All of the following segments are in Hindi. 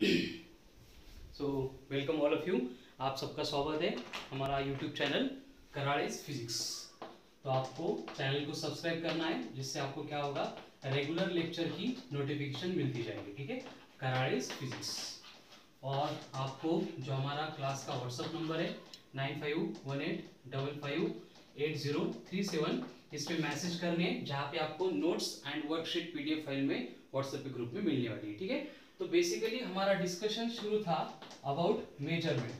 So welcome all of you. आप सबका स्वागत है हमारा YouTube channel Karad is physics. तो आपको चैनल को सब्सक्राइब करना है, जिससे आपको क्या होगा, रेगुलर लेक्चर की नोटिफिकेशन मिलती जाएगी। ठीक है, कराड़ इज फिजिक्स। और आपको जो हमारा क्लास का व्हाट्सअप नंबर है 9518558037, इस पे मैसेज करने हैं, जहाँ पे आपको notes and worksheet PDF file में व्हाट्सएप के ग्रुप में मिलने वाली है। ठीक है, तो बेसिकली हमारा डिस्कशन शुरू था अबाउट मेजरमेंट,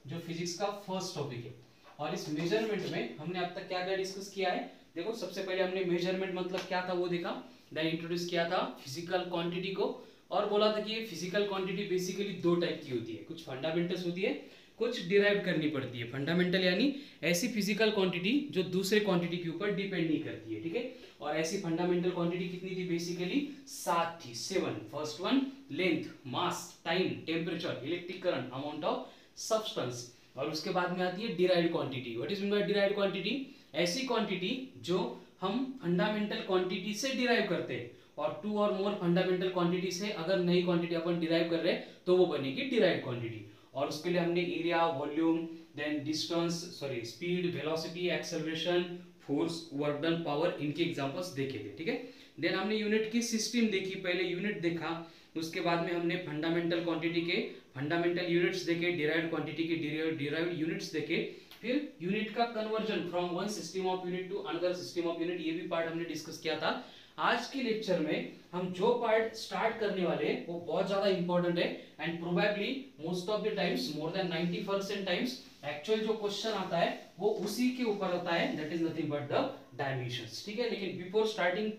जो फिजिक्स का फर्स्ट टॉपिक है। और इस मेजरमेंट में हमने अब तक क्या क्या डिस्कस किया है। देखो, सबसे पहले हमने मेजरमेंट मतलब क्या था वो देखा, देन इंट्रोड्यूस किया था फिजिकल क्वांटिटी को, और बोला था कि ये फिजिकल क्वांटिटी बेसिकली दो टाइप की होती है, कुछ फंडामेंटल्स होती है, कुछ डिराइव करनी पड़ती है। फंडामेंटल यानी ऐसी फिजिकल क्वांटिटी जो दूसरे क्वांटिटी के ऊपर डिपेंड नहीं करती है। ठीक है, और ऐसी फंडामेंटल क्वांटिटी कितनी थी, बेसिकली 7 थी, 7। First one length, mass, time, temperature, electric current, amount of substance. और उसके बाद में आती है derived quantity. What is mean by derived quantity? ऐसी क्वांटिटी जो हम फंडामेंटल क्वांटिटी से डिराइव करते हैं, और टू और मोर फंडामेंटल क्वांटिटी से अगर नई क्वांटिटी अपन डिराइव कर रहे हैं तो वो बनेगी डिराइव्ड क्वांटिटी। और उसके लिए हमने area, volume, then distance, sorry speed, velocity, acceleration, force, work done, power, इनके एग्जांपल्स देखे थे। ठीक है, देन हमने यूनिट की सिस्टम देखी, पहले यूनिट देखा, उसके बाद में हमने फंडामेंटल क्वांटिटी के फंडामेंटल यूनिट्स देखे, डिराइव्ड क्वांटिटी के डिराइव्ड यूनिट्स देखे, फिर यूनिट का conversion from one system of unit to another system of unit, ये भी पार्ट हमने डिस्कस किया था। आज के लेक्चर में हम जो पार्ट स्टार्ट करने वाले हैं वो बहुत ज्यादा इंपॉर्टेंट है, and probably most of the times, more than 90% times actual जो क्वेश्चन आता है वो उसी के ऊपर होता है, that is nothing but the dimensions. ठीक है, लेकिन before starting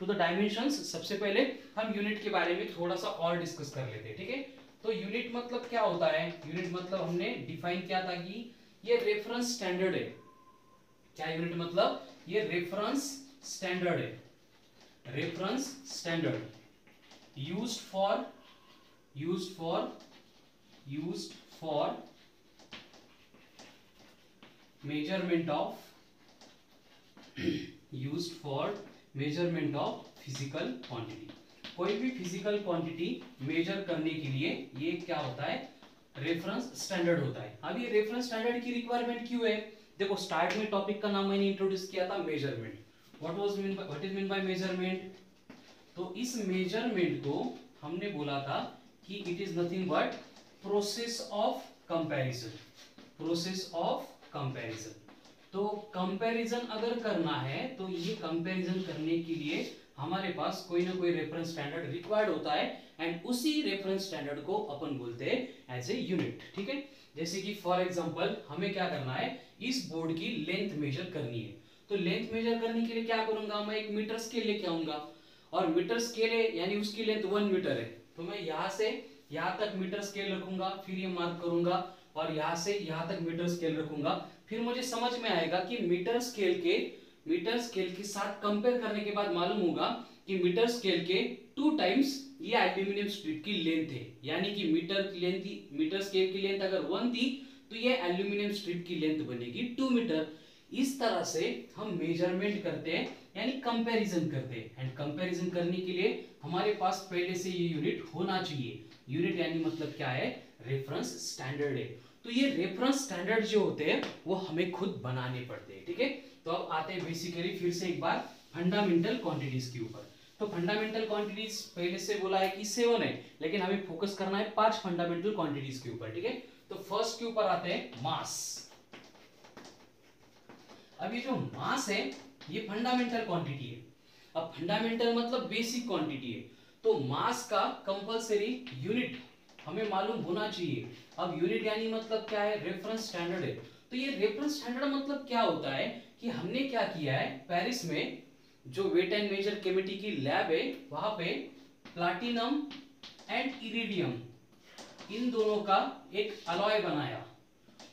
to the dimensions, सबसे पहले हम यूनिट के बारे में थोड़ा सा और डिस्कस कर लेते हैं। ठीक है, तो यूनिट मतलब क्या होता है? यूनिट मतलब हमने डिफाइन किया था कि ये रेफरेंस स्टैंडर्ड है। क्या यूनिट मतलब? ये रेफरेंस स्टैंडर्ड है, reference standard used for measurement of physical quantity। कोई भी फिजिकल क्वांटिटी मेजर करने के लिए ये क्या होता है? रेफरेंस स्टैंडर्ड होता है। अब ये रेफरेंस स्टैंडर्ड की रिक्वायरमेंट क्यों है? देखो, स्टार्ट में टॉपिक का नाम मैंने इंट्रोड्यूस किया था measurement. What is mean by measurement? तो इस मेजरमेंट को हमने बोला था कि it is nothing but process of comparison. Process of comparison. तो कंपैरिजन अगर करना है तो ये कंपैरिजन करने के लिए हमारे पास कोई ना कोई रेफरेंस स्टैंडर्ड रिक्वायर्ड होता है, एंड उसी रेफरेंस स्टैंडर्ड को अपन बोलते हैं एज ए यूनिट। ठीक है, जैसे कि फॉर एग्जांपल हमें क्या करना है, इस बोर्ड की लेंथ मेजर करनी है। तो लेंथ मेजर करने के लिए क्या करूंगा, मैं एक मीटर स्केल लेके आऊंगा, और मीटर स्केल है यानी उसकी लेंथ 1 मीटर है, तो मैं यहाँ से यहाँ तक मीटर स्केल रखूंगा, फिर ये मार्क करूंगा, और यहाँ से यहाँ तक मीटर स्केल रखूंगा। फिर मुझे समझ में आएगा कि मीटर स्केल के साथ कंपेयर करने के बाद मालूम होगा कि मीटर स्केल के 2 टाइम्स ये एल्यूमिनियम स्ट्रिप की लेंथ है, यानी कि मीटर स्केल की लेंथ अगर 1 थी तो ये एल्यूमिनियम स्ट्रिप की लेंथ बनेगी 2 मीटर। इस तरह से हम मेजरमेंट करते हैं, यानी कंपैरिजन करते हैं, एंड कंपैरिजन करने के लिए हमारे पास पहले से ये यूनिट होना चाहिए। यूनिट यानी मतलब क्या है? रेफरेंस स्टैंडर्ड है। तो ये रेफरेंस स्टैंडर्ड जो होते हैं वो हमें खुद बनाने पड़ते हैं। ठीक है, तो अब आते हैं बेसिकली फिर से एक बार फंडामेंटल क्वांटिटीज के ऊपर। तो फंडामेंटल क्वांटिटीज पहले से बोला है कि 7 है, लेकिन हमें फोकस करना है 5 फंडामेंटल क्वांटिटीज के ऊपर। ठीक है, तो फर्स्ट के ऊपर आते हैं मास। अब ये जो मास है ये फंडामेंटल क्वांटिटी है। अब फंडामेंटल मतलब बेसिक क्वांटिटी है, तो मास का कंपलसरी यूनिट हमें मालूम होना चाहिए। अब यूनिट यानी मतलब क्या है? रेफरेंस स्टैंडर्ड है। तो ये रेफरेंस स्टैंडर्ड मतलब क्या होता है कि हमने क्या किया है, पेरिस में जो वेट एंड मेजर कमेटी की लैब है वहां पे प्लैटिनम एंड इरिडियम, इन दोनों का एक अलॉय बनाया,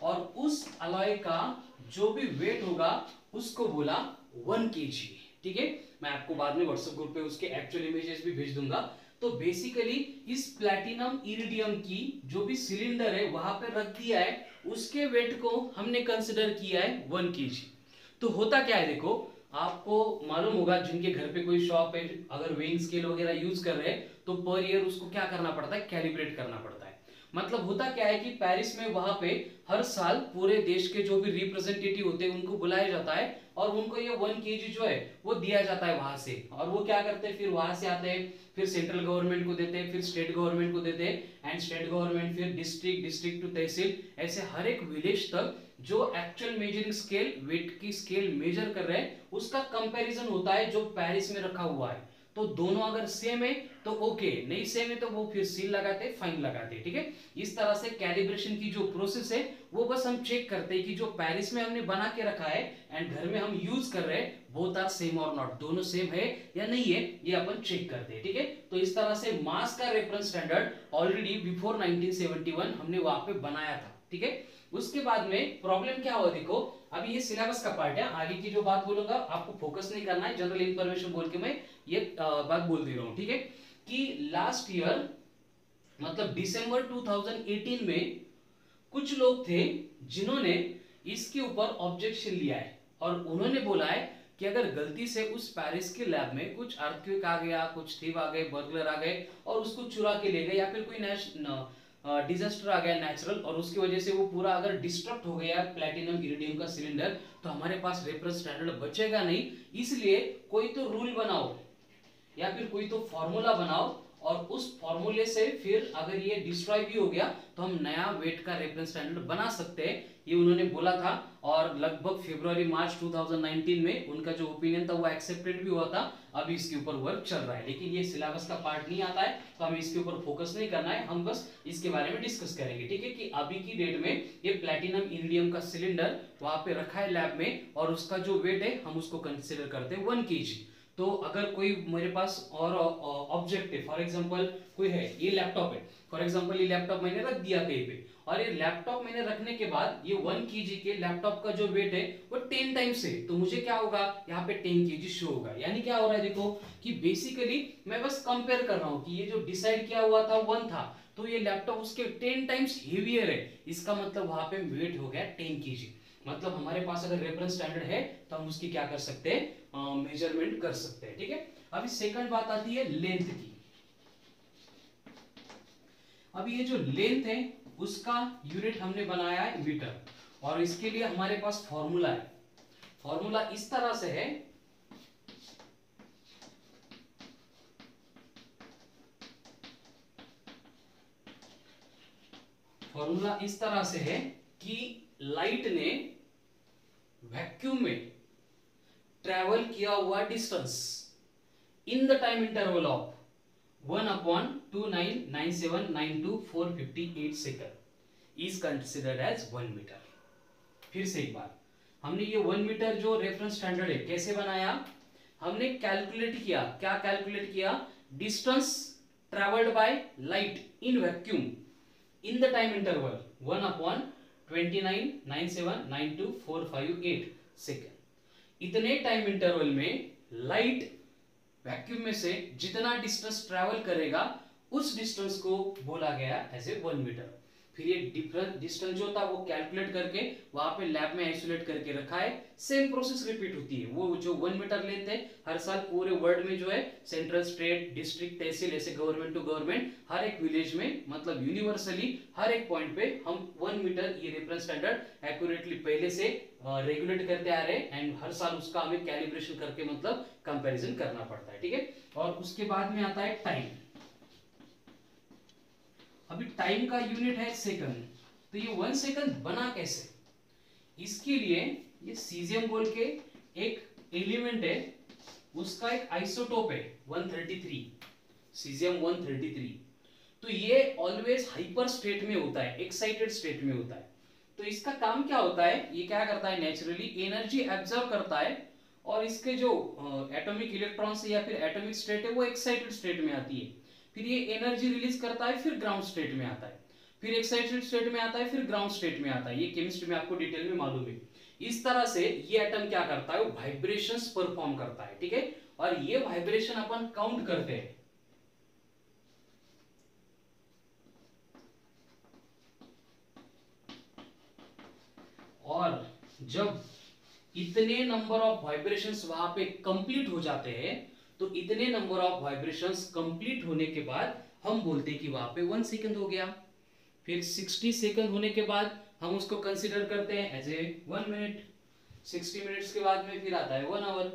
और उस अलॉय का जो भी वेट होगा उसको बोला 1 kg। ठीक है, मैं आपको बाद में व्हाट्सएप ग्रुप पे उसके एक्चुअल इमेजेस भी भेज दूंगा। तो बेसिकली इस प्लैटिनम इरिडियम की जो भी सिलेंडर है वहां पे रख दिया है, उसके वेट को हमने कंसिडर किया है 1 kg। तो होता क्या है, देखो आपको मालूम होगा जिनके घर पे कोई शॉप है, अगर वेइंग स्केल वगैरह यूज कर रहे हैं तो तो पर ईयर उसको क्या करना पड़ता है, कैलिब्रेट करना पड़ता है। मतलब होता क्या है कि पेरिस में वहां पे हर साल पूरे देश के जो भी रिप्रेजेंटेटिव होते हैं उनको बुलाया जाता है और उनको ये 1 kg जो है वो दिया जाता है वहां से, और वो क्या करते हैं फिर वहां से आते हैं, फिर सेंट्रल गवर्नमेंट को देते हैं, फिर स्टेट गवर्नमेंट को देते हैं, एंड स्टेट गवर्नमेंट फिर डिस्ट्रिक्ट, डिस्ट्रिक्ट टू तहसील, ऐसे हर एक विलेज तक जो एक्चुअल मेजरिंग स्केल, वेट की स्केल मेजर कर रहे हैं उसका कंपैरिजन होता है जो पेरिस में रखा हुआ है। तो दोनों अगर सेम है तो ओके, नहीं सेम है तो वो फिर सील लगाते, फाइन लगाते, ठीक है। इस तरह से कैलिब्रेशन की जो प्रोसेस है वो बस हम चेक करते हैं कि जो पेरिस में हमने बना के रखा है एंड घर में हम यूज कर रहे हैं बोथ आर सेम और नॉट, दोनों सेम है या नहीं है ये अपन चेक करते हैं, ठीक है। तो इस तरह से मास का रेफरेंस स्टैंडर्ड ऑलरेडी बिफोर 1971 हमने वहां पे बनाया था, ठीक है। उसके बाद में प्रॉब्लम क्या हुआ देखो, अभी ये सिलेबस का पार्ट है, आगे की जो बात बोलूंगा आपको फोकस नहीं करना है, जनरल इंफॉर्मेशन बोल के मैं ये बात बोल दे रहा हूं, ठीक है। कि लास्ट ईयर मतलब दिसंबर 2018 में कुछ लोग थे जिन्होंने इसके ऊपर ऑब्जेक्शन लिया है और उन्होंने बोला है कि अगर गलती से उस पेरिस के लैब में कुछ अर्थक्वेक आ गया, कुछ थीव आ गए, बर्गलर आ गए और उसको चुरा के ले गए, या फिर कोई डिजास्टर आ गया नेचुरल और उसकी वजह से वो पूरा अगर डिस्ट्रक्ट हो गया प्लैटिनम इरिडियम का सिलेंडर, तो हमारे पास रेफरेंस स्टैंडर्ड बचेगा नहीं। इसलिए कोई तो रूल बनाओ या फिर कोई तो फॉर्मूला बनाओ और उस फॉर्मूले से फिर अगर ये डिस्ट्रॉय भी हो गया तो हम नया वेट का रेफरेंस स्टैंडर्ड बना सकते हैं, ये उन्होंने बोला था। और लगभग फरवरी मार्च 2019 में उनका जो ओपिनियन था वो एक्सेप्टेड भी हुआ था। अभी इसके ऊपर वर्क चल रहा है, लेकिन ये सिलेबस का पार्ट नहीं आता है तो हमें इसके ऊपर फोकस नहीं करना है, हम बस इसके बारे में डिस्कस करेंगे, ठीक है। कि अभी की डेट में ये प्लैटिनम इरिडियम का सिलेंडर वहां पे रखा है लैब में और उसका जो वेट है हम उसको कंसिडर करते हैं 1 kg। तो अगर कोई मेरे पास और ऑब्जेक्ट है, फॉर एग्जांपल कोई है, ये लैपटॉप है, फॉर एग्जांपल ये लैपटॉप मैंने रख दिया कहीं पे और ये लैपटॉप मैंने रखने के बाद ये 1 kg के लैपटॉप का जो वेट है वो 10 टाइम्स है, तो मुझे क्या होगा यहाँ पे 10 kg शो होगा। यानी क्या हो रहा है देखो कि बेसिकली मैं बस कंपेयर कर रहा हूँ कि ये जो डिसाइड किया हुआ था 1 था तो ये लैपटॉप उसके 10 टाइम्स हेवियर है, इसका मतलब वहां पे वेट हो गया 10 kg। मतलब हमारे पास अगर रेफरेंस स्टैंडर्ड है तो हम उसकी क्या कर सकते हैं, मेजरमेंट कर सकते हैं, ठीक है। अभी सेकंड बात आती है लेंथ की। अभी ये जो लेंथ है उसका यूनिट हमने बनाया है मीटर और इसके लिए हमारे पास फॉर्मूला है। फॉर्मूला इस तरह से है, फॉर्मूला इस तरह से है कि लाइट ने वैक्यूम में ट्रेवल किया हुआ distance in the time interval of 1/299792,458 second is considered as 1 metre. फिर से एक बार, हमने ये 1 मीटर जो रेफरेंस स्टैंडर्ड है कैसे बनाया, हमने कैलकुलेट किया, क्या कैलकुलेट किया, distance travelled by light in vacuum in the time interval 1/299792,458 second. इतने टाइम इंटरवल में लाइट वैक्यूम में से जितना डिस्टेंस ट्रैवल करेगा उस डिस्टेंस को बोला गया एज ए 1 मीटर। फिर ये डिफरेंट डिस्टेंस जो था वो कैलकुलेट करके वहां पे लैब में आइसोलेट करके रखा है। सेम प्रोसेस रिपीट होती है, वो जो 1 मीटर लेंथ है हर साल पूरे वर्ल्ड में जो है सेंट्रल, स्टेट, डिस्ट्रिक्ट, तहसील, ऐसे गवर्नमेंट टू गवर्नमेंट हर एक विलेज में मतलब यूनिवर्सली हर एक पॉइंट पे हम 1 मीटर ये रेफरेंस स्टैंडर्ड एक्यूरेटली पहले से रेगुलेट करते आ रहे हैं एंड हर साल उसका हमें कैलिब्रेशन करके मतलब कंपैरिजन करना पड़ता है, ठीक है। और उसके बाद में आता है टाइम। अभी टाइम का यूनिट है सेकंड, तो ये 1 सेकंड बना कैसे, इसके लिए ये सीजियम बोल के एक एलिमेंट है, उसका एक आइसोटोप है 133, सीजियम 133। तो ये ऑलवेज हाइपर स्टेट में होता है, एक्साइटेड स्टेट में होता है। तो इसका काम क्या होता है, ये क्या करता है, नेचुरली एनर्जी एब्जॉर्ब करता है और इसके जो एटॉमिक इलेक्ट्रॉन्स या फिर एटॉमिक स्टेट है वो एक्साइटेड स्टेट में आती है, फिर ये एनर्जी रिलीज करता है, फिर ग्राउंड स्टेट में आता है, फिर एक्साइटेड स्टेट में आता है, फिर ग्राउंड स्टेट में आता है। ये केमिस्ट्री में आपको डिटेल में मालूम है। इस तरह से ये एटम क्या करता है, वो वाइब्रेशंस परफॉर्म करता है, ठीक है। और ये वाइब्रेशन अपन काउंट करते हैं। और जब इतने नंबर ऑफ वाइब्रेशंस वहां पे कंप्लीट हो जाते हैं तो इतने नंबर ऑफ वाइब्रेशंस कंप्लीट होने के बाद हम बोलते कि वहां पे 1 सेकंड हो गया। फिर 60 सेकंड होने के बाद हम उसको कंसीडर करते हैं एज ए 1 मिनट। 60 मिनट्स के बाद में फिर आता है 1 आवर।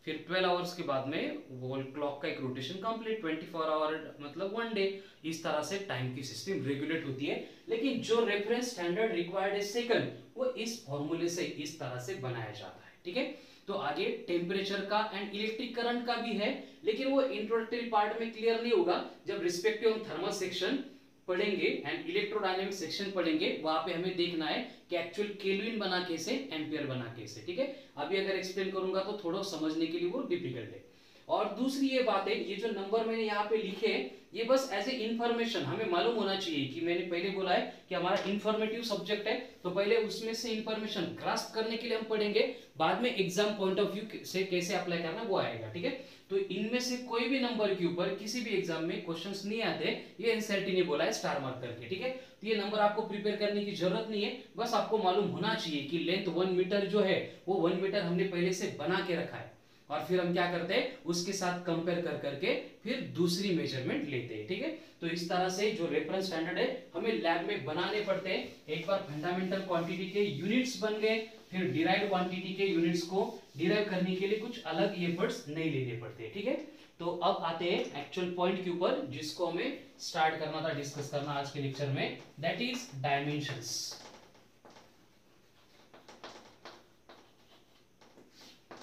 फिर 12 आवर्स के बाद में वॉल क्लॉक का एक रोटेशन कंप्लीट, 24 आवर मतलब 1 डे। इस तरह से टाइम की सिस्टम रेगुलेट होती है। लेकिन जो रेफरेंस स्टैंडर्ड रिक्वायर्ड है सेकंड, वो इस फॉर्मूले से इस तरह से बनाया जाता है। ठीक है, तो आगे टेम्परेचर का एंड इलेक्ट्रिक करंट का भी है, लेकिन वो इंट्रोडक्टरी पार्ट में क्लियर नहीं होगा। जब रिस्पेक्टिव हम थर्मल सेक्शन पढ़ेंगे एंड इलेक्ट्रोडायनेमिक सेक्शन पढ़ेंगे, वहां पे हमें देखना है कि एक्चुअल केल्विन बना कैसे, एम्पियर बना कैसे। ठीक है, अभी अगर एक्सप्लेन करूंगा तो थोड़ा समझने के लिए वो डिफिकल्ट है। और दूसरी ये बात है, ये जो नंबर मैंने यहाँ पे लिखे ये बस एज ए इंफॉर्मेशन हमें मालूम होना चाहिए कि मैंने पहले बोला है कि हमारा इंफॉर्मेटिव सब्जेक्ट है, तो पहले उसमें से इंफॉर्मेशन ग्रास्प करने के लिए हम पढ़ेंगे, बाद में एग्जाम पॉइंट ऑफ व्यू से कैसे अप्लाई करना वो आएगा। ठीक है, तो इनमें से कोई भी नंबर के ऊपर किसी भी एग्जाम में क्वेश्चंस नहीं आते, ये एनसीईआरटी ने बोला है स्टार मार्क करके। ठीक है, तो ये नंबर आपको प्रिपेयर करने की जरूरत नहीं है, बस आपको मालूम होना चाहिए कि लेंथ 1 मीटर जो है वो 1 मीटर हमने पहले से बना के रखा है, और फिर हम क्या करते हैं उसके साथ कंपेयर कर करके फिर दूसरी मेजरमेंट लेते हैं। ठीक है, तो इस तरह से जो रेफरेंस स्टैंडर्ड है हमें लैब में बनाने पड़ते हैं। एक बार फंडामेंटल क्वांटिटी के यूनिट्स बन गए, फिर डिराइव्ड क्वांटिटी के यूनिट्स को डिराइव करने के लिए कुछ अलग एफर्ट्स नहीं लेने पड़ते। ठीक है, तो अब आते हैं एक्चुअल पॉइंट के ऊपर जिसको हमें स्टार्ट करना था, डिस्कस करना आज के लेक्चर में, दैट इज डायमेंशंस।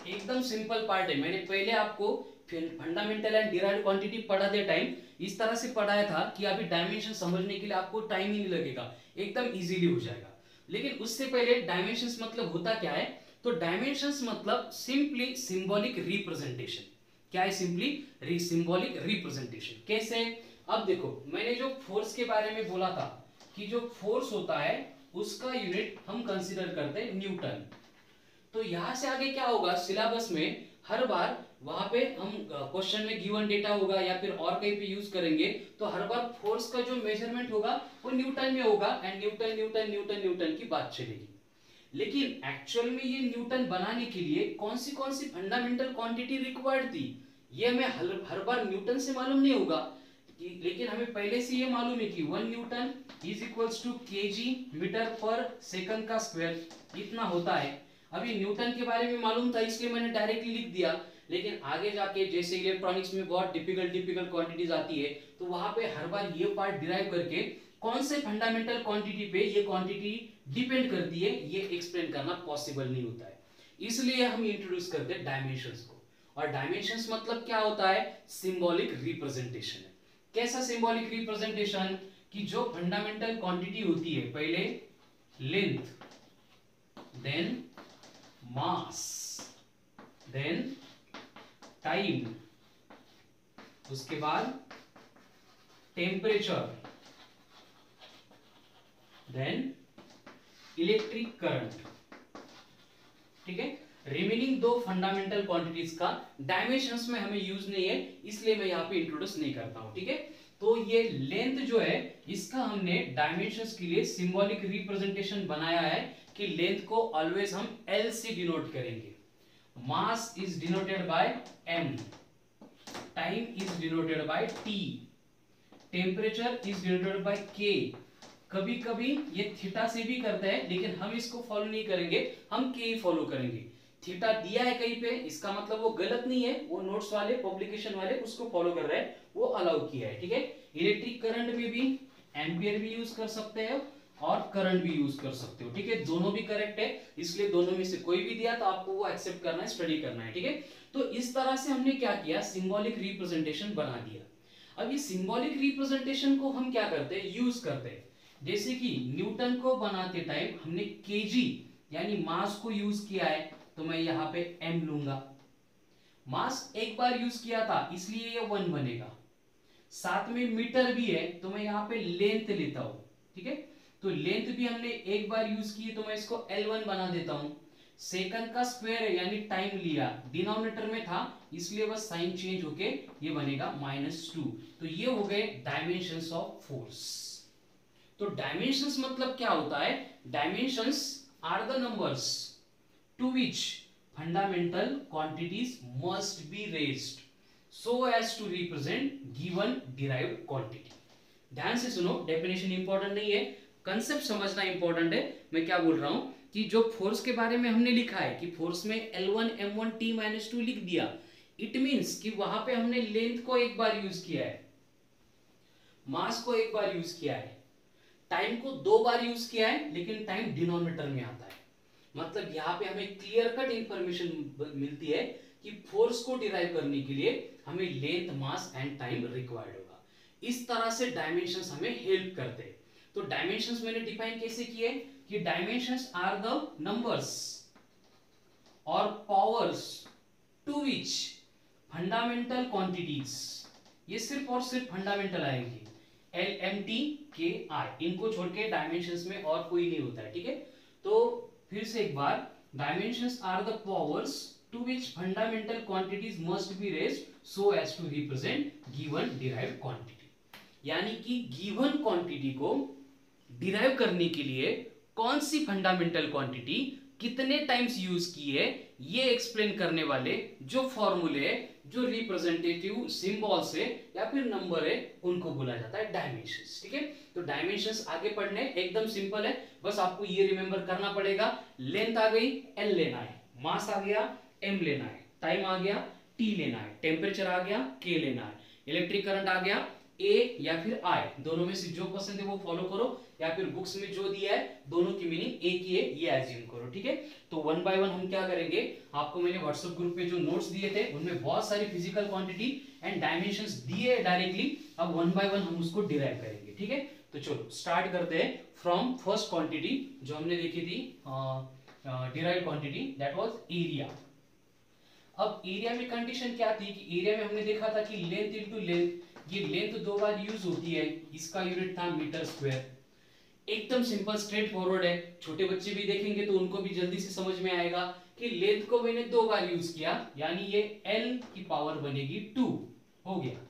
एकदम सिंपल पार्ट है। मैंने पहले आपको फंडामेंटल एंड डिराइव्ड क्वांटिटी पढ़ाते टाइम इस तरह से पढ़ाया था कि अभी डायमेंशन समझने के लिए आपको टाइम ही नहीं लगेगा, एकदम इजीली हो जाएगा। लेकिन उससे पहले डायमेंशंस मतलब होता क्या है, तो डायमेंशंस मतलब सिंपली सिंबॉलिक रिप्रेजेंटेशन। क्या है? Simply symbolic representation. कैसे? अब देखो, मैंने जो फोर्स के बारे में बोला था कि जो फोर्स होता है उसका यूनिट हम कंसीडर करते हैं न्यूटन। तो यहां से आगे क्या होगा, सिलेबस में हर बार वहां पे हम क्वेश्चन में गिवन डेटा होगा या फिर और कहीं पे यूज करेंगे, तो हर बार फोर्स का जो मेजरमेंट होगा वो न्यूटन में होगा and Newton Newton Newton Newton की बात चलेगी। लेकिन एक्चुअल में ये न्यूटन बनाने के लिए कौन सी फंडामेंटल क्वांटिटी रिक्वायर्ड थी, ये हमें हर बार न्यूटन से मालूम नहीं होगा, लेकिन हमें पहले से ये मालूम है कि 1 newton is equals to KG metre पर सेकंड का स्क्वायर, इतना होता है। अभी न्यूटन के बारे में मालूम था इसलिए मैंने डायरेक्टली लिख दिया, लेकिन आगे जाके जैसे इलेक्ट्रॉनिक्स में बहुत डिफिकल्ट क्वांटिटीज आती है, तो वहां पे हर बार ये पार्ट डिराइव करके कौन से फंडामेंटल क्वांटिटी पे ये क्वांटिटी डिपेंड करती है ये एक्सप्लेन करना पॉसिबल नहीं होता है। इसलिए हम इंट्रोड्यूस करते हैं डायमेंशंस को। और डायमेंशंस मतलब क्या होता है? सिंबॉलिक रिप्रेजेंटेशन है। कैसा सिंबॉलिक रिप्रेजेंटेशन? कि जो फंडामेंटल क्वांटिटी होती है, पहले length, then mass, then time, उसके बाद टेम्परेचर, देन इलेक्ट्रिक करंट। ठीक है, रिमेनिंग दो फंडामेंटल क्वांटिटीज का डायमेंशंस में हमें यूज नहीं है, इसलिए मैं यहां पे इंट्रोड्यूस नहीं करता हूं। ठीक है, तो ये लेंथ जो है इसका हमने डायमेंशंस के लिए सिंबॉलिक रिप्रेजेंटेशन बनाया है कि लेंथ को ऑलवेज हम L से डिनोट करेंगे। Mass is denoted by M, time is denoted by T, temperature is denoted by K। कभी कभी ये थीटा से भी करता है, लेकिन हम इसको फॉलो नहीं करेंगे, हम K फॉलो करेंगे। थीटा दिया है कहीं पे, इसका मतलब वो गलत नहीं है, वो नोट्स वाले पब्लिकेशन वाले उसको फॉलो कर रहे हैं, वो अलाउ किया है। ठीक है, इलेक्ट्रिक करंट में भी एम्पियर भी यूज कर सकते हैं और करंट भी यूज कर सकते हो। ठीक है, दोनों भी करेक्ट है, इसलिए दोनों में से कोई भी दिया तो आपको वो एक्सेप्ट करना है, स्टडी करना है। ठीक है, तो इस तरह से हमने क्या किया, सिंबॉलिक रिप्रेजेंटेशन बना दिया। अब ये सिंबॉलिक रिप्रेजेंटेशन को हम क्या करते हैं, यूज करते हैं। जैसे कि न्यूटन को बनाते टाइम हमने केजी यानी मास को यूज किया है, तो मैं यहाँ पे m लूंगा। मास एक बार यूज किया था इसलिए ये 1 बनेगा। साथ में मीटर भी है तो मैं यहाँ पे लेंथ लेता हूं। ठीक है, तो लेंथ भी हमने एक बार यूज की तो मैं इसको L1 बना देता हूं। सेकंड का स्क्वायर है यानी टाइम लिया, डिनोमिनेटर में था इसलिए बस साइन चेंज होके ये बनेगा -2। तो ये हो गए डायमेंशंस ऑफ फोर्स। तो डायमेंशंस मतलब क्या होता है, dimensions are the numbers to which fundamental quantities must be raised. so as to represent given derived quantity। ध्यान से सुनो, डेफिनेशन इंपॉर्टेंट नहीं है, कंसेप्ट समझना इंपॉर्टेंट है। मैं क्या बोल रहा हूं कि जो फोर्स के बारे में हमने लिखा है कि फोर्स में L1 M1 T-2 लिख दिया, इट मींस कि वहां पे हमने लेंथ को एक बार यूज किया है, मास को एक बार यूज किया है, टाइम को 2 बार यूज किया है, लेकिन टाइम डिनोमिनेटर में आता है। मतलब यहाँ पे हमें क्लियर कट इंफॉर्मेशन मिलती है कि फोर्स को डिराइव करने के लिए हमें length, mass and time required होगा। इस तरह से डायमेंशंस हमें हेल्प करते हैं। तो डायमेंशंस मैंने डिफाइन कैसे किए कि डायमेंशंस आर द नंबर्स और powers to which fundamental quantities, ये सिर्फ और सिर्फ फंडामेंटल आएंगी, LMT KI, इनको छोड़ के डायमेंशंस में और कोई नहीं होता है। ठीक है, तो फिर से एक बार, dimensions are the powers to which fundamental quantities must be raised so as to represent given derived quantity. यानी कि गिवन क्वांटिटी को डिराइव करने के लिए कौन सी फंडामेंटल क्वांटिटी कितने टाइम्स यूज की है, ये एक्सप्लेन करने वाले जो फॉर्मूले है, जो रिप्रेजेंटेटिव सिंबल्स है या फिर नंबर है, उनको बोला जाता है डायमेंशंस। ठीक है, तो डायमेंशंस आगे पढ़ने एकदम सिंपल है, बस आपको ये रिमेंबर करना पड़ेगा। लेंथ आ गई, L लेना है, मास आ गया, M लेना है, टाइम आ गया, T लेना है, टेम्परेचर आ गया, K लेना है, इलेक्ट्रिक करंट आ गया, A या फिर I, दोनों में से जो पसंद है वो फॉलो करो, या फिर बुक्स में जो दिया है दोनों की मीनिंग एक ही है, ये एज्यूम करो। ठीक है, तो वन बाय वन हम क्या करेंगे, आपको मैंने व्हाट्सएप ग्रुप पे जो नोट्स दिए थे उनमें बहुत सारी फिजिकल क्वांटिटी एंड डायमेंशंस दिए है डायरेक्टली, अब वन बाय वन हम उसको डिराइव करेंगे। ठीक है, तो चलो स्टार्ट करते हैं फ्रॉम फर्स्ट क्वांटिटी जो हमने देखी थी, derived quantity, that was area. अब एरिया में कंडीशन क्या थी कि एरिया में हमने देखा था कि लेंथ इनटू लेंथ, ये लेंथ 2 बार यूज होती है, इसका यूनिट था मीटर स्क्वायर। एकदम सिंपल स्ट्रेट फॉरवर्ड है, छोटे बच्चे भी देखेंगे तो उनको भी जल्दी से समझ में आएगा कि लेंथ को मैंने 2 बार यूज किया, यानी ये L की पावर बनेगी 2, हो गया।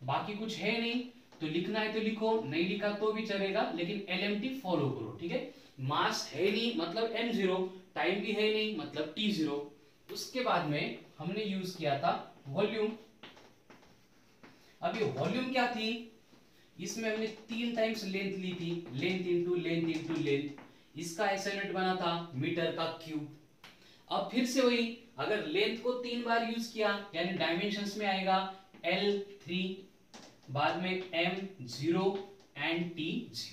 बाकी कुछ है नहीं, तो लिखना है तो लिखो, नहीं लिखा तो भी चलेगा, लेकिन LMT फॉलो करो। ठीक है, मास है नहीं मतलब M0, टाइम भी है नहीं मतलब T0। उसके बाद में हमने यूज किया था वॉल्यूम। अब ये वॉल्यूम क्या थी, इसमें हमने 3 टाइम्स लेंथ ली थी, length into length into length, इसका ऐसा यूनिट बना था मीटर का क्यूब। अब फिर से वही, अगर लेंथ को 3 बार यूज किया यानी डायमेंशंस में आएगा L3, बाद में M0 एंड T0,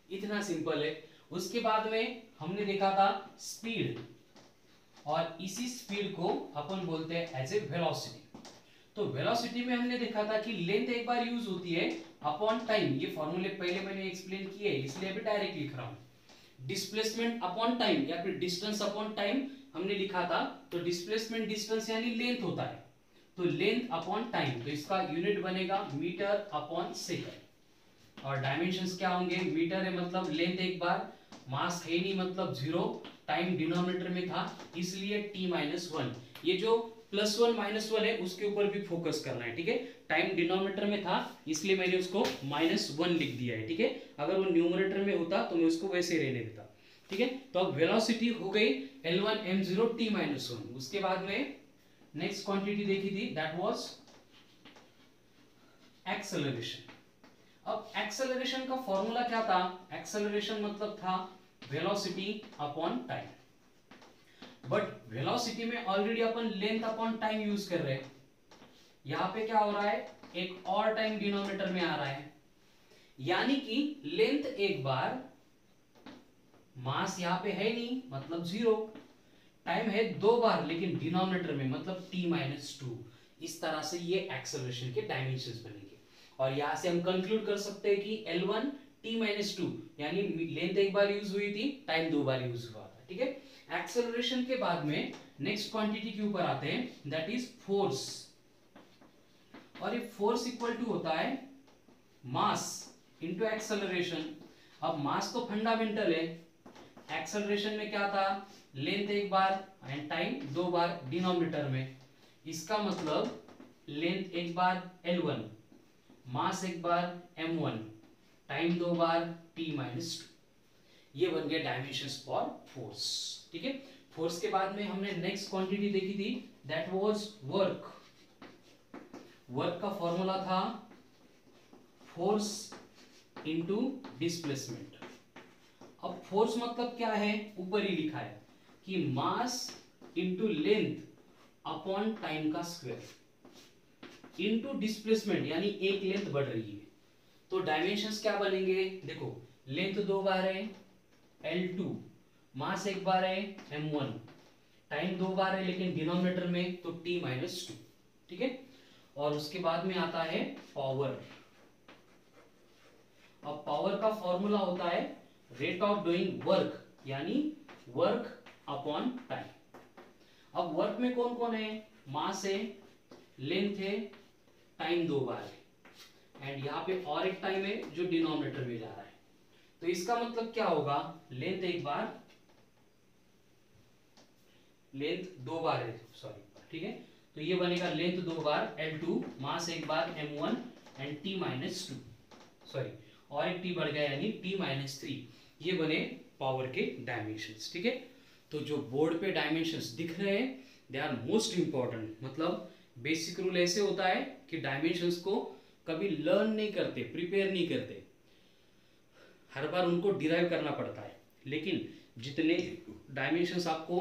इतना सिंपल है। उसके बाद में हमने देखा था स्पीड, और इसी स्पीड को अपन बोलते हैं एज ए वेलोसिटी। तो वेलोसिटी में हमने देखा था कि लेंथ एक बार यूज होती है अपॉन टाइम, ये फॉर्मूले पहले मैंने एक्सप्लेन किए इसलिए अभी डायरेक्ट लिख रहा हूं। डिस्प्लेसमेंट अपॉन टाइम या फिर डिस्टेंस अपॉन टाइम हमने लिखा था, तो डिस्प्लेसमेंट डिस्टेंस यानी लेंथ होता है, तो लेंथ अपॉन टाइम, तो इसका यूनिट बनेगा मीटर अपॉन सेकंड। और डायमेंशंस क्या होंगे, मीटर है मतलब लेंथ एक बार, मास है नहीं मतलब 0, टाइम डिनोमिनेटर में था इसलिए T-1। ये जो +1 -1 है उसके ऊपर भी फोकस करना है। ठीक है, टाइम डिनोमिनेटर में था इसलिए मैंने उसको -1 लिख दिया है। ठीक है, अगर वो न्यूमरेटर में होता तो मैं उसको वैसे रहने देता। ठीक है, तो अब वेलोसिटी हो गई L1 M0 T-1। उसके बाद में नेक्स्ट क्वांटिटी देखी थी, दैट वाज एक्सेलरेशन। अब एक्सेलरेशन का फॉर्मूला क्या था, एक्सेलरेशन मतलब था velocity upon time, but velocity में ऑलरेडी अपन लेंथ अपॉन टाइम यूज कर रहे हैं। यहां पे क्या हो रहा है, एक और टाइम डिनोमिनेटर में आ रहा है, यानी कि लेंथ एक बार, मास यहां पे है नहीं मतलब 0, टाइम है 2 बार लेकिन डिनोमिनेटर में मतलब T-2। इस तरह से ये एक्सेलरेशन के डायमेंशंस बनेंगे। और यहां से हम कंक्लूड कर सकते हैं कि L1 T-2 यानी लेंथ एक बार यूज हुई थी, टाइम 2 बार यूज हुआ था। ठीक है, एक्सेलरेशन के बाद में नेक्स्ट क्वांटिटी के ऊपर आते हैं, दैट इज फोर्स। और ये फोर्स इक्वल टू होता है मास इनटू एक्सेलरेशन। अब मास तो फंडामेंटल है, एक्सेलरेशन में क्या था, लेंथ एक बार एंड टाइम 2 बार डिनोमिनेटर में, इसका मतलब लेंथ एक बार L1, मास एक बार M1, टाइम 2 बार T-2। ये बन गया डायमेंशंस फॉर फोर्स। ठीक है, फोर्स के बाद में हमने नेक्स्ट क्वांटिटी देखी थी, दैट वाज वर्क। वर्क का फॉर्मूला था फोर्स इनटू डिस्प्लेसमेंट। अब फोर्स मतलब क्या है, ऊपर ही लिखा है कि mass into length upon time का स्क्वायर इनटू डिस्प्लेसमेंट, यानी एक लेंथ बढ़ रही है तो डायमेंशंस क्या बनेंगे, देखो लेंथ 2 बार है L2, मास एक बार है M1, टाइम 2 बार है लेकिन डिनोमिनेटर में तो T-2, ठीक है। और उसके बाद में आता है पावर। अब पावर का फॉर्मूला होता है रेट ऑफ डूइंग वर्क, यानी वर्क अपॉन टाइम। अब वर्क में कौन कौन है, मास है, लेंथ है, टाइम 2 बार है, एंड यहाँ पे और एक टाइम है जो डिनोमिनेटर में जा रहा है। तो इसका मतलब क्या होगा, लेंथ एक बार, लेंथ 2 बार है, सॉरी, ठीक है। तो ये बनेगा लेंथ 2 बार L2, मास एक बार M1 एंड T-2, सॉरी और एक T बढ़ गया यानी T-3। ये बने पावर के डायमेंशंस, ठीक है। तो जो बोर्ड पे डायमेंशंस दिख रहे हैं दे आर मोस्ट इंपॉर्टेंट। मतलब बेसिक रूल ऐसे होता है कि डायमेंशंस को कभी लर्न नहीं करते, प्रिपेयर नहीं करते, हर बार उनको डिराइव करना पड़ता है। लेकिन जितने डायमेंशंस आपको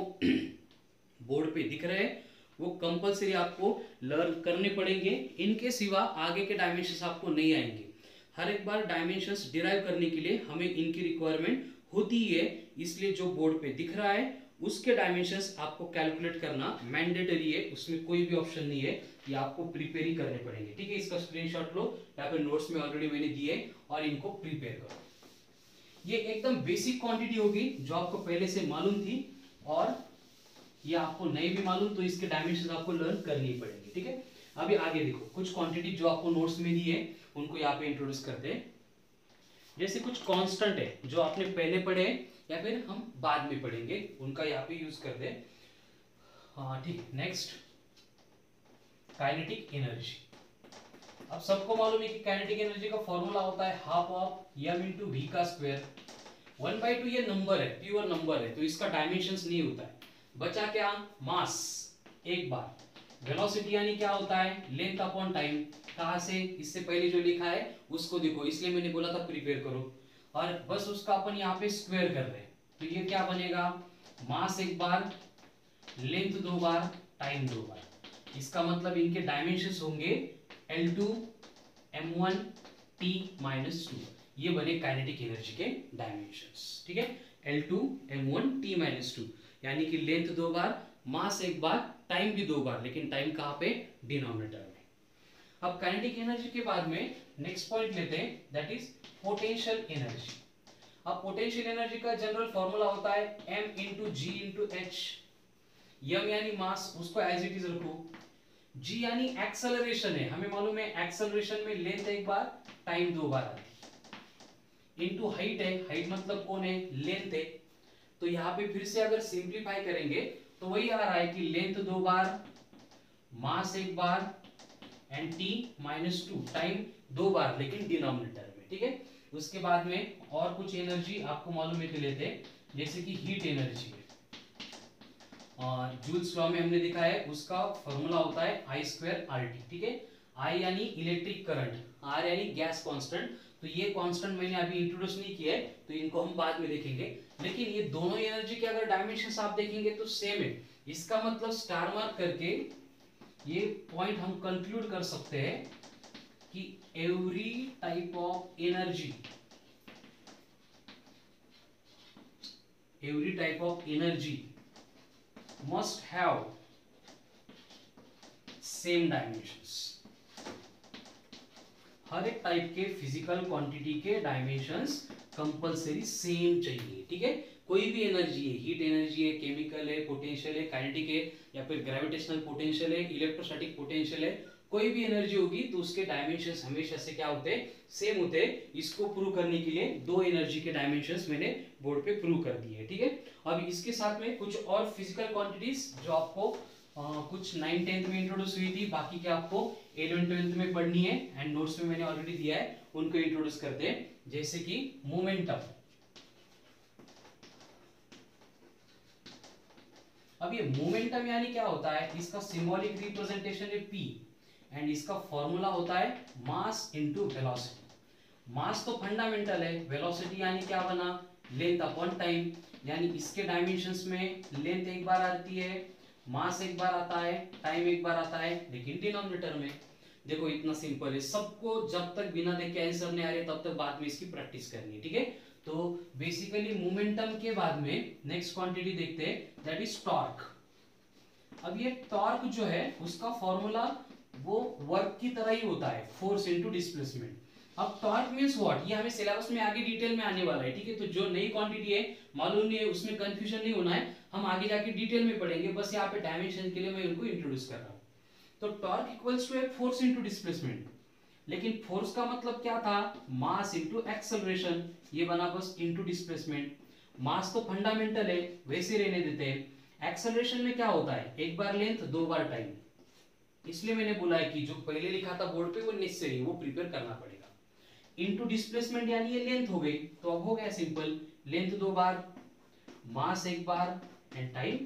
बोर्ड पे दिख रहे हैं वो कंपलसरी आपको लर्न करने पड़ेंगे, इनके सिवा आगे के डायमेंशंस आपको नहीं आएंगे। हर एक बार डायमेंशंस डिराइव करने के लिए हमें इनकी रिक्वायरमेंट होती ही है, इसलिए जो बोर्ड पे दिख रहा है उसके डायमेंशंस आपको कैलकुलेट करना मैंडेटरी है, उसमें कोई भी ऑप्शन नहीं है, ये आपको प्रिपेयर ही करने पड़ेंगे, ठीक है। इसका स्क्रीनशॉट लो या फिर नोट्स में ऑलरेडी मैंने दिए और इनको प्रिपेयर करो। ये एकदम बेसिक क्वांटिटी होगी जो आपको पहले से मालूम थी, और ये आपको नहीं भी मालूम तो इसके डायमेंशंस आपको लर्न करनी पड़ेंगे, ठीक है। अभी आगे देखो कुछ क्वांटिटी जो आपको नोट्स में दी है उनको यहाँ पे इंट्रोड्यूस करते हैं। जैसे कुछ कांस्टेंट है जो आपने पहले पढ़े या फिर हम बाद में पढ़ेंगे, उनका यहाँ पे यूज करते हैं। हाँ ठीक, नेक्स्ट काइनेटिक एनर्जी। अब सबको मालूम है कि काइनेटिक एनर्जी का फॉर्मूला होता है half of m into V का स्क्वायर। 1/2 ये नंबर है, प्योर नंबर है, तो इसका डायमेंशंस नहीं होता है। बचा क्या, मास एक बार, वेलोसिटी यानी क्या होता है, लेंथ अपॉन टाइम। कहां से, इससे पहले जो लिखा है उसको देखो, इसलिए मैंने बोला था प्रिपेयर करो, और बस उसका अपन यहाँ पे स्क्वायर कर रहे हैं। तो ये क्या बनेगा, मास एक बार, लेंथ 2 बार, टाइम 2 बार। इसका मतलब इनके डायमेंशंस होंगे L2 M1 T-2। ये बने काइनेटिक एनर्जी के डायमेंशंस, ठीक है। L2 M1 T-2 यानी कि लेंथ 2 बार, मास एक बार, टाइम भी 2 बार, लेकिन टाइम कहाँ पे, डिनोमिनेटर में। अब काइनेटिक एनर्जी के बाद में नेक्स्ट पॉइंट लेते हैं, दैट इज पोटेंशियल एनर्जी। अब पोटेंशियल एनर्जी का जनरल फॉर्मूला होता है m इंटू जी इंटू एच। m यानी मास, उसको एज इट इज रखो। g यानी एक्सेलरेशन है, हमें मालूम है एक्सेलरेशन में लेंथ एक बार, टाइम 2 बार आती है। इंटू हाइट है, हाइट मतलब कौन है, लेंथ है। तो यहाँ पे फिर से अगर सिंप्लीफाई करेंगे तो वही आ रहा है कि लेंथ 2 बार, मास एक बार, एंड T-2, टाइम 2 बार लेकिन डिनोमिनेटर में, ठीक है। उसके बाद में और कुछ एनर्जी आपको मालूम है लेते हैं, जैसे कि हीट एनर्जी है, और जूल्स लॉ में हमने देखा है उसका फॉर्मूला होता है I²RT, ठीक है। I यानी इलेक्ट्रिक करंट, R यानी गैस कांस्टेंट। तो ये कांस्टेंट मैंने अभी इंट्रोड्यूस नहीं किया है, तो इनको हम बाद में देखेंगे। लेकिन ये दोनों एनर्जी के अगर डायमेंशंस आप देखेंगे तो सेम है। इसका मतलब स्टार मार्क करके ये पॉइंट हम कंक्लूड कर सकते हैं कि every type of energy, every type of energy must have same dimensions। हर एक टाइप के फिजिकल क्वांटिटी के डायमेंशंस कंपलसरी सेम चाहिए, ठीक है। कोई भी एनर्जी है, हीट एनर्जी है, केमिकल है, पोटेंशियल है, काइनेटिक है, या फिर ग्रेविटेशनल पोटेंशियल है, इलेक्ट्रोस्टैटिक पोटेंशियल है, कोई भी एनर्जी होगी तो उसके डायमेंशंस हमेशा से क्या होते हैं, सेम होते हैं। इसको प्रूव करने के लिए दो एनर्जी के डायमेंशंस मैंने बोर्ड पे प्रूव कर दिए, ठीक है। अब इसके साथ में कुछ और फिजिकल क्वांटिटीज जो आपको कुछ 9th 10th में इंट्रोड्यूस हुई थी, बाकी के आपको 11th 12th में पढ़नी है, एंड नोट्स में मैंने ऑलरेडी दिया है, उनको इंट्रोड्यूस करते हैं। जैसे कि मोमेंटम। अब ये मोमेंटम यानी क्या होता है, इसका सिंबॉलिक रिप्रेजेंटेशन है P, एंड इसका फॉर्मूला होता है मास इनटू वेलोसिटी। मास तो फंडामेंटल है, वेलोसिटी यानी क्या बना, लेंथ अपॉन टाइम, यानी इसके डायमेंशंस में लेंथ एक बार आती है, मास एक बार आता है, टाइम एक बार आता है, लेकिन डिनोमिनेटर में। देखो इतना सिंपल है, सबको जब तक बिना देखे आंसर नहीं आ रहे तब तक बाद में इसकी प्रैक्टिस करनी है, ठीक है। तो बेसिकली मोमेंटम के बाद में नेक्स्ट क्वांटिटी देखते हैं, दैट इज टॉर्क। अब ये टॉर्क जो है उसका फॉर्मूला वो वर्क की तरह ही होता है, फोर्स इनटू डिस्प्लेसमेंट। अब टॉर्क मींस व्हाट, ये हमें सिलेबस में आगे डिटेल में आने वाला है, ठीक है। तो जो नई क्वांटिटी है, मालूम नहीं है, उसमें कंफ्यूजन नहीं होना है, हम आगे जाके डिटेल में पढ़ेंगे, बस यहाँ पे डायमेंशन के लिए मैं उनको इंट्रोड्यूस कर रहा हूँ। तो torque equals to force into displacement, लेकिन फोर्स का मतलब क्या था, मास इनटू एक्सेलरेशन, ये बना बस इनटू डिस्प्लेसमेंट। मास तो फंडामेंटल है, वैसे रहने देते हैं। एक्सेलरेशन में क्या होता है, एक बार लेंथ दो बार टाइम, इसलिए मैंने बोला है कि जो पहले लिखा था बोर्ड पे वो नेसेसरी, वो प्रिपेयर करना पड़ेगा। इनटू डिस्प्लेसमेंट यानी ये लेंथ हो गई, तो अब हो गया सिंपल, लेंथ दो बार, मास एक बार एंड टाइम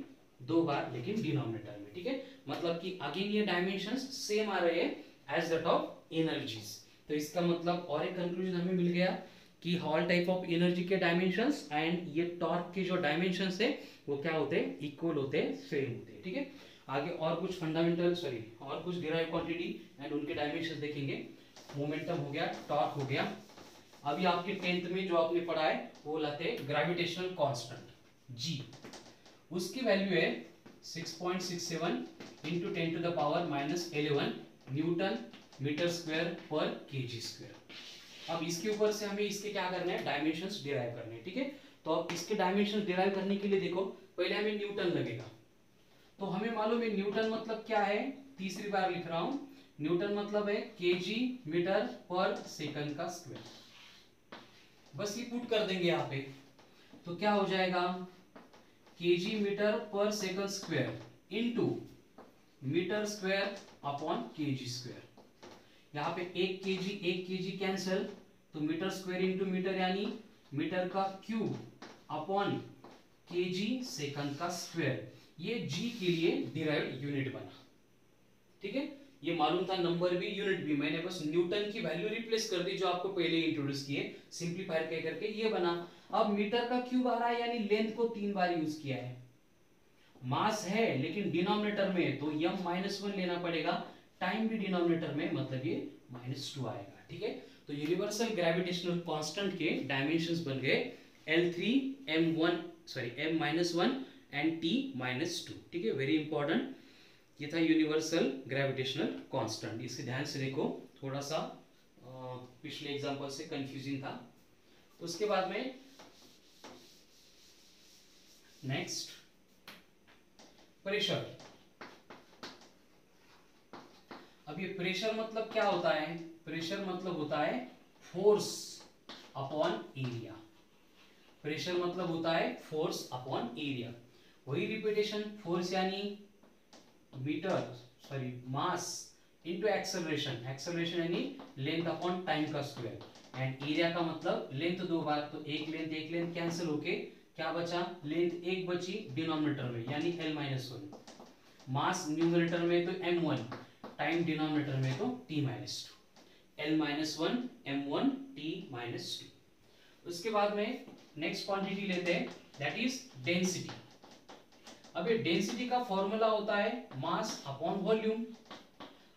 दो बार, लेकिन डिनोमिनेटर में, ठीक है। मतलब कि अगेन ये डायमेंशंस सेम आ रहे हैं एज दैट ऑफ एनर्जीज। तो इसका मतलब और एक कंक्लूजन हमें मिल गया कि ऑल टाइप ऑफ एनर्जी के डायमेंशंस एंड ये टॉर्क के जो डायमेंशंस है वो क्या होते हैं, इक्वल होते हैं, सेम होते हैं, ठीक है। आगे और कुछ फंडामेंटल और कुछ डिराइव क्वांटिटी एंड उनके डायमेंशंस देखेंगे। मोमेंटम हो गया, टॉर्क हो गया। अभी आपके 10th में जो आपने पढ़ा है वो लाते हैं ग्रेविटेशनल कांस्टेंट जी, उसकी वैल्यू है 6.67 into 10 to the power -11 newton metre square पर केजी स्क्वायर। अब इसके ऊपर से हमें इसके क्या करना है, डायमेंशंस डिराइव करने हैं, ठीक है। तो अब इसके डायमेंशंस डिराइव करने के लिए देखो, पहले हमें न्यूटन लगेगा। तो हमें मालूम है न्यूटन मतलब क्या है, तीसरी बार लिख रहा हूं, न्यूटन मतलब है केजी मीटर पर सेकंड का स्क्वायर। बस ये पुट कर देंगे यहाँ पे, तो क्या हो जाएगा, केजी मीटर पर second square into metre square upon KG square. यहाँ पे एक केजी कैंसिल, तो मीटर स्क्वायर इनटू मीटर यानी मीटर का क्यूब अपॉन केजी सेकंड का स्क्वायर। ये जी के लिए डिराइव्ड यूनिट बना, ठीक है। ये मालूम था नंबर भी यूनिट भी, मैंने बस न्यूटन की वैल्यू रिप्लेस कर दी जो आपको पहले इंट्रोड्यूस किए, सिंपलीफायर कह करके ये बना। अब मीटर का क्यूब आ रहा है यानी लेंथ को 3 बार यूज किया है। मास है लेकिन डिनोमिनेटर में, तो m-1 लेना पड़ेगा, टाइम भी डिनोमिनेटर में, मतलब ये -2 आएगा, ठीक है। तो यूनिवर्सल ग्रेविटेशनल कांस्टेंट के डायमेंशंस बन गए L3 m-1 एंड T-2, ठीक है। वेरी इंपॉर्टेंट, ये था यूनिवर्सल ग्रेविटेशनल कांस्टेंट। इसके ध्यान से देखो, थोड़ा सा पिछले एग्जांपल से कंफ्यूजिंग था। उसके बाद में नेक्स्ट प्रेशर। अब ये प्रेशर मतलब क्या होता है, प्रेशर मतलब होता है फोर्स अपॉन एरिया। प्रेशर मतलब होता है फोर्स अपॉन एरिया, वही रिपीटेशन, फोर्स यानी मास इनटू एक्सेलरेशन, एक्सेलरेशन यानी लेंथ अपॉन टाइम का स्क्वायर, एंड एरिया का मतलब लेंथ दो बार, तो एक लेंथ कैंसिल होके क्या बचा, लेंथ एक बची डिनोमिनेटर में यानी L-1, मास न्यूमरेटर में तो m1, टाइम डिनोमिनेटर में तो T-2, L-1 m1 T-2। उसके बाद में नेक्स्ट क्वांटिटी लेते हैं, दैट इज डेंसिटी। अब ये डेंसिटी का फॉर्मूला होता है मास अपॉन वॉल्यूम।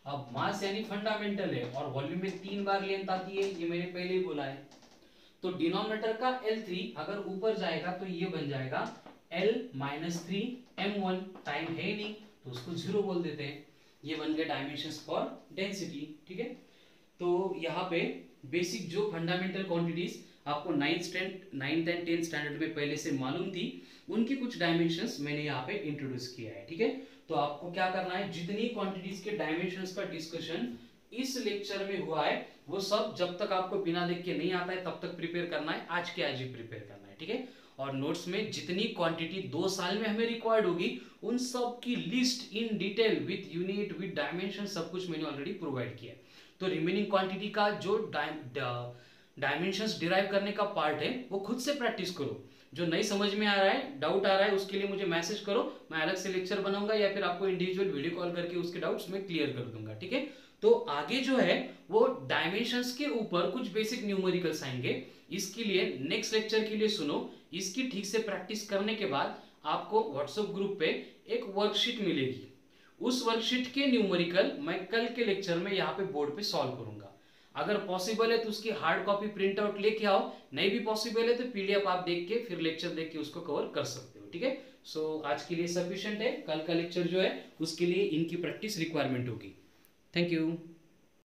अब मास यानी फंडामेंटल है और वॉल्यूम में 3 बार लेंथ आती है, ये मैंने पहले ही बोला है। तो डिनोमिनेटर का L3 अगर ऊपर जाएगा तो ये बन जाएगा L-3 m1, टाइम है नहीं तो उसको 0 बोल देते हैं। ये बन गए डायमेंशंस फॉर डेंसिटी, ठीक है। तो यहाँ पे बेसिक जो फंडामेंटल क्वांटिटीज आपको 9th एंड 10th स्टैंडर्ड में पहले से मालूम थी, उनकी कुछ डायमेंशंस मैंने यहाँ पे इंट्रोड्यूस किया है, ठीक है। तो आपको क्या करना है, जितनी क्वांटिटीज के डायमेंशंस का डिस्कशन इस लेक्चर में हुआ है वो सब जब तक आपको बिना देख के नहीं आता है तब तक प्रिपेयर करना है, आज के आज ही प्रिपेयर करना है, ठीक है। और नोट्स में जितनी क्वांटिटी 2 साल में हमें रिक्वायर्ड होगी उन सब की list in detail with unit with dimension सब कुछ मैंने ऑलरेडी प्रोवाइड किया है। तो रिमेनिंग क्वांटिटी का जो डायमेंशंस डिराइव करने का पार्ट है वो खुद से प्रैक्टिस करो। जो नहीं समझ में आ रहा है, डाउट आ रहा है, उसके लिए मुझे मैसेज करो, मैं अलग से लेक्चर बनाऊंगा या फिर आपको इंडिविजुअल वीडियो कॉल करके उसके डाउट्स मैं क्लियर कर दूंगा, ठीक है। तो आगे जो है वो डायमेंशंस के ऊपर कुछ बेसिक न्यूमेरिकल्स आएंगे। इसके लिए नेक्स्ट लेक्चर के लिए सुनो, इसकी ठीक से प्रैक्टिस करने के बाद आपको व्हाट्सएप ग्रुप पे एक वर्कशीट मिलेगी। उस वर्कशीट के न्यूमेरिकल मैं कल के लेक्चर में यहाँ पे बोर्ड पे सॉल्व करूंगा। अगर पॉसिबल है तो उसकी हार्ड कॉपी प्रिंट आउट लेके आओ, नहीं भी पॉसिबल है तो पीडीएफ आप देख के फिर लेक्चर देख के उसको कवर कर सकते हो। ठीक है, सो आज के लिए सफिशिएंट है। कल का लेक्चर जो है उसके लिए इनकी प्रैक्टिस रिक्वायरमेंट होगी। Thank you.